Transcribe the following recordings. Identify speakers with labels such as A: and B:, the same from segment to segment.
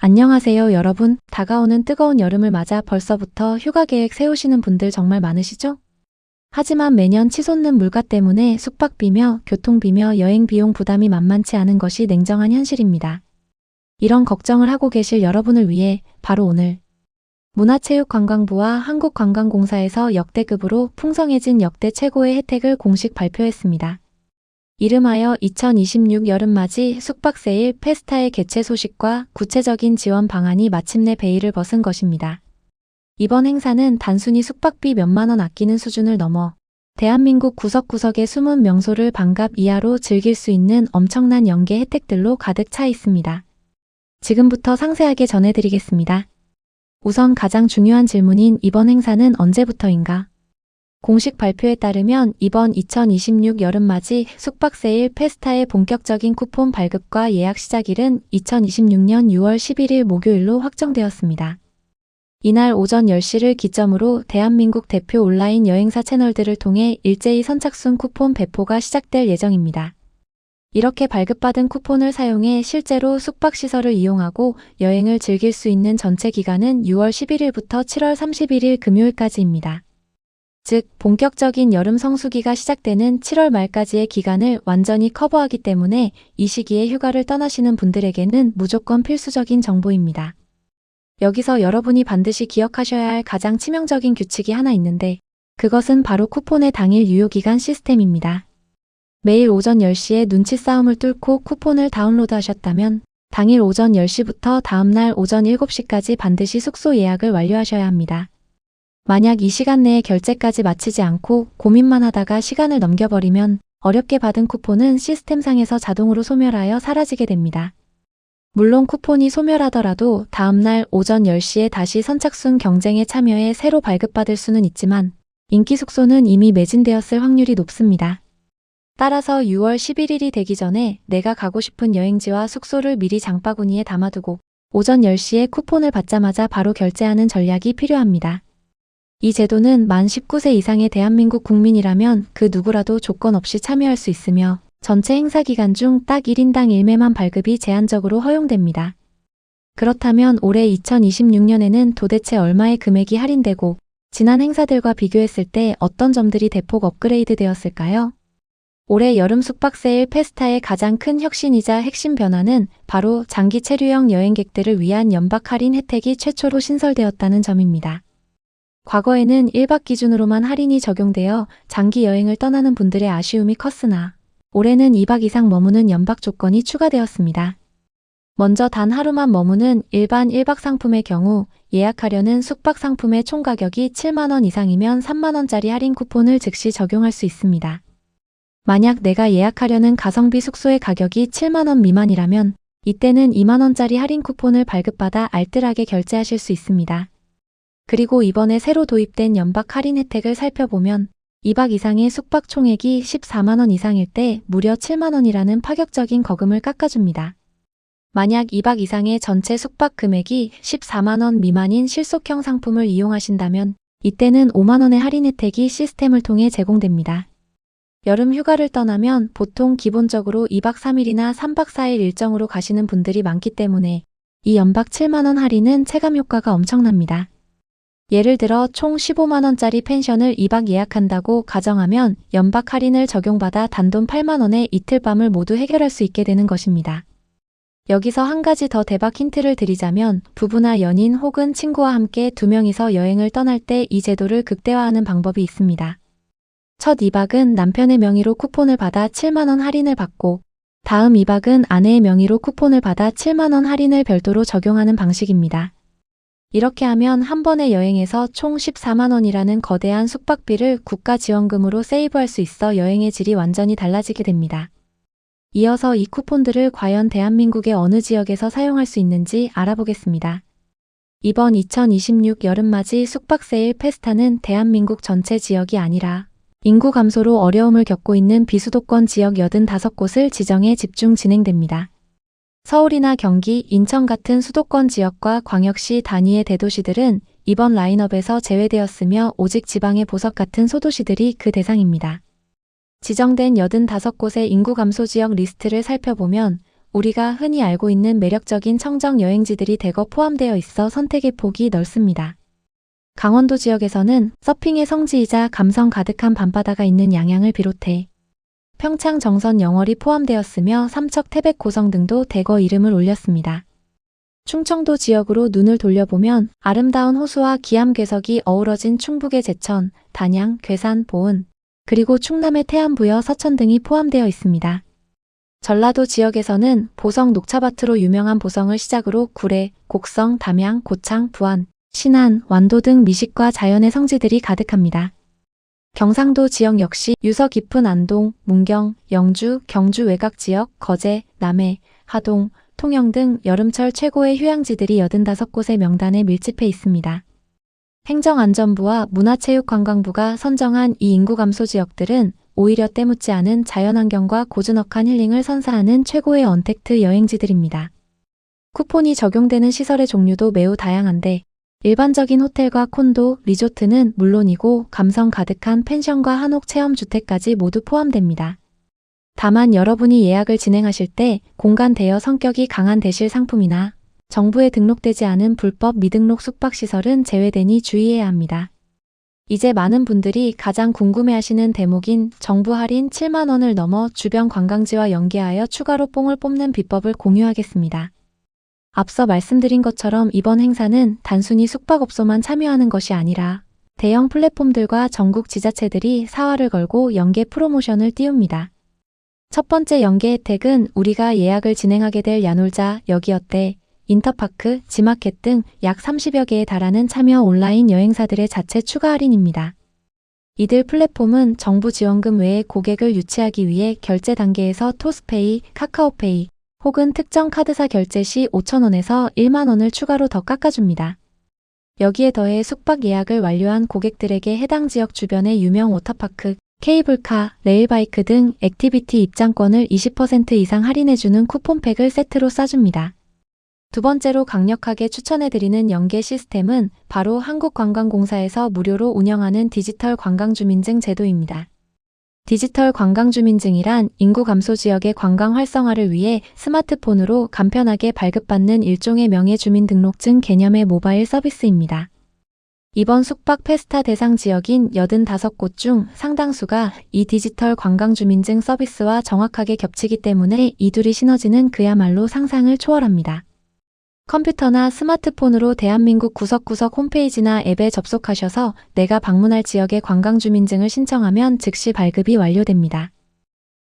A: 안녕하세요, 여러분. 다가오는 뜨거운 여름을 맞아 벌써부터 휴가 계획 세우시는 분들 정말 많으시죠? 하지만 매년 치솟는 물가 때문에 숙박비며 교통비며 여행 비용 부담이 만만치 않은 것이 냉정한 현실입니다. 이런 걱정을 하고 계실 여러분을 위해 바로 오늘 문화체육관광부와 한국관광공사에서 역대급으로 풍성해진 역대 최고의 혜택을 공식 발표했습니다. 이름하여 2026 여름맞이 숙박세일 페스타의 개최 소식과 구체적인 지원 방안이 마침내 베일을 벗은 것입니다. 이번 행사는 단순히 숙박비 몇만 원 아끼는 수준을 넘어 대한민국 구석구석의 숨은 명소를 반값 이하로 즐길 수 있는 엄청난 연계 혜택들로 가득 차 있습니다. 지금부터 상세하게 전해드리겠습니다. 우선 가장 중요한 질문인 이번 행사는 언제부터인가? 공식 발표에 따르면 이번 2026 여름맞이 숙박세일 페스타의 본격적인 쿠폰 발급과 예약 시작일은 2026년 6월 11일 목요일로 확정되었습니다. 이날 오전 10시를 기점으로 대한민국 대표 온라인 여행사 채널들을 통해 일제히 선착순 쿠폰 배포가 시작될 예정입니다. 이렇게 발급받은 쿠폰을 사용해 실제로 숙박시설을 이용하고 여행을 즐길 수 있는 전체 기간은 6월 11일부터 7월 31일 금요일까지입니다. 즉, 본격적인 여름 성수기가 시작되는 7월 말까지의 기간을 완전히 커버하기 때문에 이 시기에 휴가를 떠나시는 분들에게는 무조건 필수적인 정보입니다. 여기서 여러분이 반드시 기억하셔야 할 가장 치명적인 규칙이 하나 있는데 그것은 바로 쿠폰의 당일 유효기간 시스템입니다. 매일 오전 10시에 눈치 싸움을 뚫고 쿠폰을 다운로드하셨다면 당일 오전 10시부터 다음날 오전 7시까지 반드시 숙소 예약을 완료하셔야 합니다. 만약 이 시간 내에 결제까지 마치지 않고 고민만 하다가 시간을 넘겨버리면 어렵게 받은 쿠폰은 시스템상에서 자동으로 소멸하여 사라지게 됩니다. 물론 쿠폰이 소멸하더라도 다음날 오전 10시에 다시 선착순 경쟁에 참여해 새로 발급받을 수는 있지만 인기 숙소는 이미 매진되었을 확률이 높습니다. 따라서 6월 11일이 되기 전에 내가 가고 싶은 여행지와 숙소를 미리 장바구니에 담아두고 오전 10시에 쿠폰을 받자마자 바로 결제하는 전략이 필요합니다. 이 제도는 만 19세 이상의 대한민국 국민이라면 그 누구라도 조건 없이 참여할 수 있으며 전체 행사 기간 중 딱 1인당 1매만 발급이 제한적으로 허용됩니다. 그렇다면 올해 2026년에는 도대체 얼마의 금액이 할인되고 지난 행사들과 비교했을 때 어떤 점들이 대폭 업그레이드 되었을까요? 올해 여름 숙박세일 페스타의 가장 큰 혁신이자 핵심 변화는 바로 장기 체류형 여행객들을 위한 연박 할인 혜택이 최초로 신설되었다는 점입니다. 과거에는 1박 기준으로만 할인이 적용되어 장기 여행을 떠나는 분들의 아쉬움이 컸으나 올해는 2박 이상 머무는 연박 조건이 추가되었습니다. 먼저 단 하루만 머무는 일반 1박 상품의 경우 예약하려는 숙박 상품의 총 가격이 7만 원 이상이면 3만 원짜리 할인 쿠폰을 즉시 적용할 수 있습니다. 만약 내가 예약하려는 가성비 숙소의 가격이 7만 원 미만이라면 이때는 2만 원짜리 할인 쿠폰을 발급받아 알뜰하게 결제하실 수 있습니다. 그리고 이번에 새로 도입된 연박 할인 혜택을 살펴보면 2박 이상의 숙박 총액이 14만 원 이상일 때 무려 7만 원이라는 파격적인 거금을 깎아줍니다. 만약 2박 이상의 전체 숙박 금액이 14만 원 미만인 실속형 상품을 이용하신다면 이때는 5만 원의 할인 혜택이 시스템을 통해 제공됩니다. 여름 휴가를 떠나면 보통 기본적으로 2박 3일이나 3박 4일 일정으로 가시는 분들이 많기 때문에 이 연박 7만 원 할인은 체감 효과가 엄청납니다. 예를 들어 총 15만 원짜리 펜션을 2박 예약한다고 가정하면 연박 할인을 적용받아 단돈 8만 원에 이틀밤을 모두 해결할 수 있게 되는 것입니다. 여기서 한 가지 더 대박 힌트를 드리자면 부부나 연인 혹은 친구와 함께 2명이서 여행을 떠날 때 이 제도를 극대화하는 방법이 있습니다. 첫 2박은 남편의 명의로 쿠폰을 받아 7만 원 할인을 받고 다음 2박은 아내의 명의로 쿠폰을 받아 7만 원 할인을 별도로 적용하는 방식입니다. 이렇게 하면 한 번의 여행에서 총 14만 원이라는 거대한 숙박비를 국가 지원금으로 세이브할 수 있어 여행의 질이 완전히 달라지게 됩니다. 이어서 이 쿠폰들을 과연 대한민국의 어느 지역에서 사용할 수 있는지 알아보겠습니다. 이번 2026 여름맞이 숙박세일 페스타는 대한민국 전체 지역이 아니라 인구 감소로 어려움을 겪고 있는 비수도권 지역 85곳을 지정해 집중 진행됩니다. 서울이나 경기, 인천 같은 수도권 지역과 광역시 단위의 대도시들은 이번 라인업에서 제외되었으며 오직 지방의 보석 같은 소도시들이 그 대상입니다. 지정된 85곳의 인구 감소 지역 리스트를 살펴보면 우리가 흔히 알고 있는 매력적인 청정 여행지들이 대거 포함되어 있어 선택의 폭이 넓습니다. 강원도 지역에서는 서핑의 성지이자 감성 가득한 밤바다가 있는 양양을 비롯해 평창 정선 영월이 포함되었으며 삼척 태백 고성 등도 대거 이름을 올렸습니다. 충청도 지역으로 눈을 돌려보면 아름다운 호수와 기암괴석이 어우러진 충북의 제천, 단양, 괴산, 보은, 그리고 충남의 태안부여, 서천 등이 포함되어 있습니다. 전라도 지역에서는 보성 녹차밭으로 유명한 보성을 시작으로 구례, 곡성, 담양, 고창, 부안, 신안, 완도 등 미식과 자연의 성지들이 가득합니다. 경상도 지역 역시 유서 깊은 안동, 문경, 영주, 경주 외곽 지역, 거제, 남해, 하동, 통영 등 여름철 최고의 휴양지들이 85곳의 명단에 밀집해 있습니다. 행정안전부와 문화체육관광부가 선정한 이 인구 감소 지역들은 오히려 때묻지 않은 자연환경과 고즈넉한 힐링을 선사하는 최고의 언택트 여행지들입니다. 쿠폰이 적용되는 시설의 종류도 매우 다양한데 일반적인 호텔과 콘도, 리조트는 물론이고 감성 가득한 펜션과 한옥 체험주택까지 모두 포함됩니다. 다만 여러분이 예약을 진행하실 때 공간 대여 성격이 강한 대실 상품이나 정부에 등록되지 않은 불법 미등록 숙박시설은 제외되니 주의해야 합니다. 이제 많은 분들이 가장 궁금해하시는 대목인 정부 할인 7만 원을 넘어 주변 관광지와 연계하여 추가로 뽕을 뽑는 비법을 공유하겠습니다. 앞서 말씀드린 것처럼 이번 행사는 단순히 숙박업소만 참여하는 것이 아니라 대형 플랫폼들과 전국 지자체들이 사활을 걸고 연계 프로모션을 띄웁니다. 첫 번째 연계 혜택은 우리가 예약을 진행하게 될 야놀자, 여기어때, 인터파크, 지마켓 등 약 30여 개에 달하는 참여 온라인 여행사들의 자체 추가 할인입니다. 이들 플랫폼은 정부 지원금 외에 고객을 유치하기 위해 결제 단계에서 토스페이, 카카오페이 혹은 특정 카드사 결제 시 5,000원에서 1만 원을 추가로 더 깎아줍니다. 여기에 더해 숙박 예약을 완료한 고객들에게 해당 지역 주변의 유명 워터파크, 케이블카, 레일바이크 등 액티비티 입장권을 20% 이상 할인해주는 쿠폰팩을 세트로 쏴줍니다. 두 번째로 강력하게 추천해드리는 연계 시스템은 바로 한국관광공사에서 무료로 운영하는 디지털 관광주민증 제도입니다. 디지털 관광주민증이란 인구 감소 지역의 관광 활성화를 위해 스마트폰으로 간편하게 발급받는 일종의 명예주민등록증 개념의 모바일 서비스입니다. 이번 숙박 페스타 대상 지역인 85곳 중 상당수가 이 디지털 관광주민증 서비스와 정확하게 겹치기 때문에 이 둘이 시너지는 그야말로 상상을 초월합니다. 컴퓨터나 스마트폰으로 대한민국 구석구석 홈페이지나 앱에 접속하셔서 내가 방문할 지역의 관광주민증을 신청하면 즉시 발급이 완료됩니다.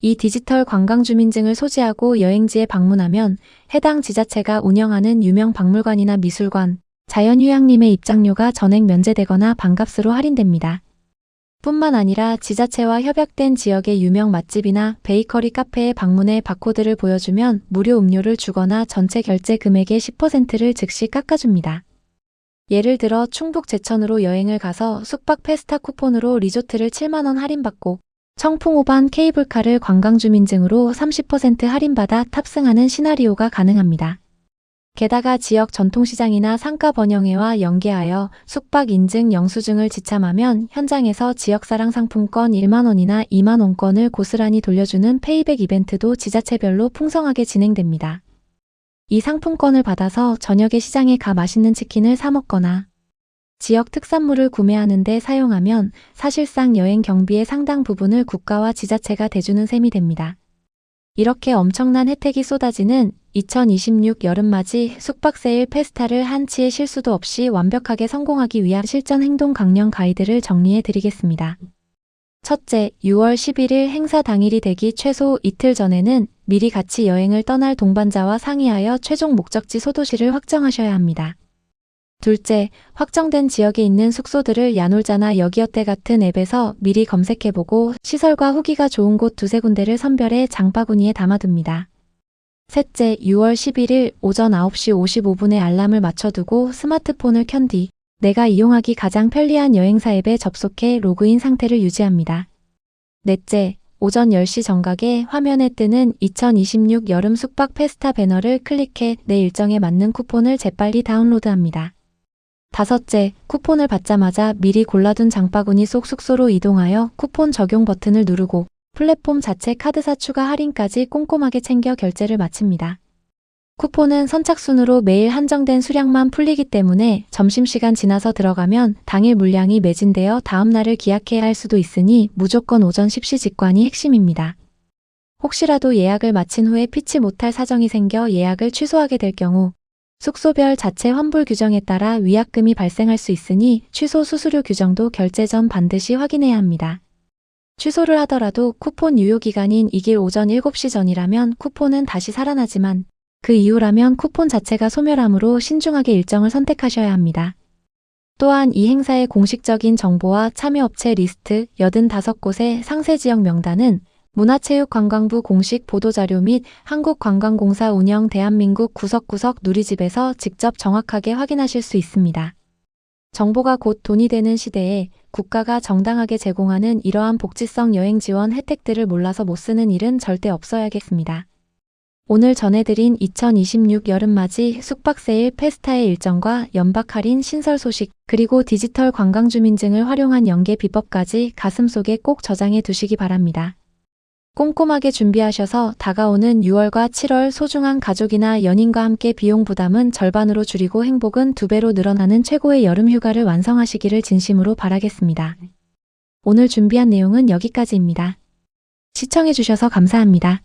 A: 이 디지털 관광주민증을 소지하고 여행지에 방문하면 해당 지자체가 운영하는 유명 박물관이나 미술관, 자연휴양림의 입장료가 전액 면제되거나 반값으로 할인됩니다. 뿐만 아니라 지자체와 협약된 지역의 유명 맛집이나 베이커리 카페에 방문해 바코드를 보여주면 무료 음료를 주거나 전체 결제 금액의 10%를 즉시 깎아줍니다. 예를 들어 충북 제천으로 여행을 가서 숙박 페스타 쿠폰으로 리조트를 7만 원 할인받고 청풍호반 케이블카를 관광주민증으로 30% 할인받아 탑승하는 시나리오가 가능합니다. 게다가 지역 전통시장이나 상가번영회와 연계하여 숙박 인증 영수증을 지참하면 현장에서 지역사랑 상품권 1만 원이나 2만 원권을 고스란히 돌려주는 페이백 이벤트도 지자체별로 풍성하게 진행됩니다. 이 상품권을 받아서 저녁에 시장에 가 맛있는 치킨을 사 먹거나 지역 특산물을 구매하는 데 사용하면 사실상 여행 경비의 상당 부분을 국가와 지자체가 대주는 셈이 됩니다. 이렇게 엄청난 혜택이 쏟아지는 2026 여름맞이 숙박세일 페스타를 한치의 실수도 없이 완벽하게 성공하기 위한 실전 행동 강령 가이드를 정리해 드리겠습니다. 첫째, 6월 11일 행사 당일이 되기 최소 이틀 전에는 미리 같이 여행을 떠날 동반자와 상의하여 최종 목적지 소도시를 확정하셔야 합니다. 둘째, 확정된 지역에 있는 숙소들을 야놀자나 여기어때 같은 앱에서 미리 검색해보고 시설과 후기가 좋은 곳 두세 군데를 선별해 장바구니에 담아둡니다. 셋째, 6월 11일 오전 9시 55분에 알람을 맞춰두고 스마트폰을 켠 뒤 내가 이용하기 가장 편리한 여행사 앱에 접속해 로그인 상태를 유지합니다. 넷째, 오전 10시 정각에 화면에 뜨는 2026 여름 숙박 페스타 배너를 클릭해 내 일정에 맞는 쿠폰을 재빨리 다운로드합니다. 다섯째, 쿠폰을 받자마자 미리 골라둔 장바구니 속 숙소로 이동하여 쿠폰 적용 버튼을 누르고 플랫폼 자체 카드사 추가 할인까지 꼼꼼하게 챙겨 결제를 마칩니다. 쿠폰은 선착순으로 매일 한정된 수량만 풀리기 때문에 점심시간 지나서 들어가면 당일 물량이 매진되어 다음날을 기약해야 할 수도 있으니 무조건 오전 10시 직관이 핵심입니다. 혹시라도 예약을 마친 후에 피치 못할 사정이 생겨 예약을 취소하게 될 경우 숙소별 자체 환불 규정에 따라 위약금이 발생할 수 있으니 취소 수수료 규정도 결제 전 반드시 확인해야 합니다. 취소를 하더라도 쿠폰 유효기간인 이길 오전 7시 전이라면 쿠폰은 다시 살아나지만 그 이후라면 쿠폰 자체가 소멸하므로 신중하게 일정을 선택하셔야 합니다. 또한 이 행사의 공식적인 정보와 참여업체 리스트 85곳의 상세지역 명단은 문화체육관광부 공식 보도자료 및 한국관광공사 운영 대한민국 구석구석 누리집에서 직접 정확하게 확인하실 수 있습니다. 정보가 곧 돈이 되는 시대에 국가가 정당하게 제공하는 이러한 복지성 여행 지원 혜택들을 몰라서 못 쓰는 일은 절대 없어야겠습니다. 오늘 전해드린 2026 여름맞이 숙박세일 페스타의 일정과 연박 할인 신설 소식, 그리고 디지털 관광주민증을 활용한 연계 비법까지 가슴속에 꼭 저장해 두시기 바랍니다. 꼼꼼하게 준비하셔서 다가오는 6월과 7월 소중한 가족이나 연인과 함께 비용 부담은 절반으로 줄이고 행복은 2배로 늘어나는 최고의 여름 휴가를 완성하시기를 진심으로 바라겠습니다. 오늘 준비한 내용은 여기까지입니다. 시청해주셔서 감사합니다.